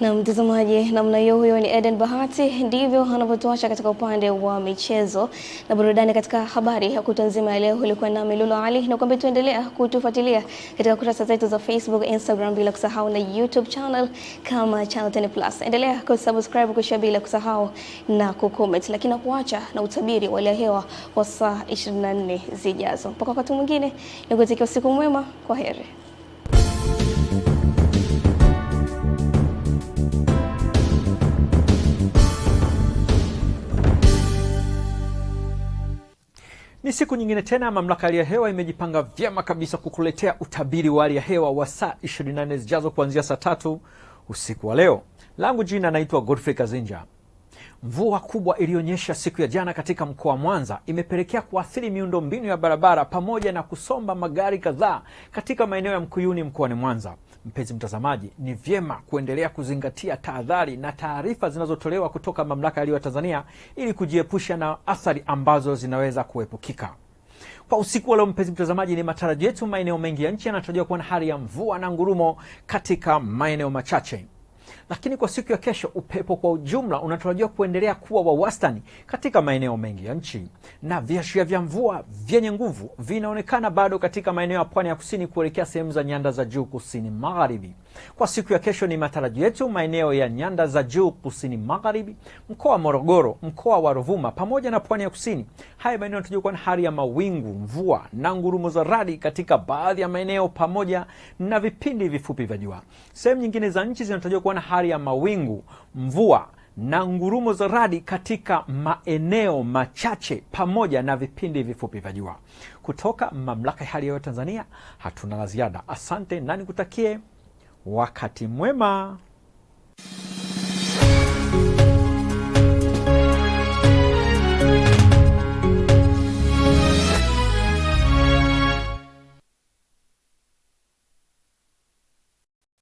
Na mtazamaji, namna hiyo, huyo ni Eden Bahati, ndivyo anavyotuacha katika upande wa michezo na burudani. Katika habari ya kutwa nzima ya leo, ulikuwa nami Lulu Ali, na kwamba tuendelea kutufuatilia katika kurasa zetu za Facebook, Instagram, bila kusahau na YouTube channel kama Channel 10+. Endelea kusubscribe, kushare, bila kusahau na kucomment, lakini nakuacha na utabiri wa hali ya hewa wa saa 24 zijazo. Mpaka wakati mwingine, nikutakia usiku mwema, kwa heri. Ni siku nyingine tena, mamlaka ya hali ya hewa imejipanga vyema kabisa kukuletea utabiri wa hali ya hewa wa saa 24 zijazo kuanzia saa 3 usiku wa leo. Langu jina naitwa Godfrey Kazinja. Mvua kubwa iliyonyesha siku ya jana katika mkoa wa Mwanza imepelekea kuathiri miundombinu ya barabara pamoja na kusomba magari kadhaa katika maeneo ya Mkuyuni mkoani Mwanza. Mpenzi mtazamaji, ni vyema kuendelea kuzingatia tahadhari na taarifa zinazotolewa kutoka mamlaka ya hali ya hewa Tanzania ili kujiepusha na athari ambazo zinaweza kuepukika. Kwa usiku wa leo, mpenzi mtazamaji, ni matarajio yetu maeneo mengi ya nchi yanatarajiwa kuwa na hali ya mvua na ngurumo katika maeneo machache. Lakini kwa siku ya kesho, upepo kwa ujumla unatarajiwa kuendelea kuwa wa wastani katika maeneo mengi ya nchi, na viashiria vya mvua vyenye nguvu vinaonekana bado katika maeneo ya pwani ya kusini kuelekea sehemu za nyanda za juu kusini magharibi. Kwa siku ya kesho, ni matarajio yetu maeneo ya nyanda za juu kusini magharibi, mkoa wa Morogoro, mkoa wa Ruvuma pamoja na pwani ya kusini. Haya maeneo yanatarajiwa kuwa na hali ya mawingu, mvua na ngurumo za radi katika baadhi ya maeneo pamoja na vipindi vifupi vya jua. Sehemu nyingine za nchi zinatarajiwa kuwa na hali ya mawingu, mvua na ngurumo za radi katika maeneo machache pamoja na vipindi vifupi vya jua. Kutoka mamlaka ya hali ya hewa Tanzania, hatuna la ziada. Asante na nikutakie wakati mwema.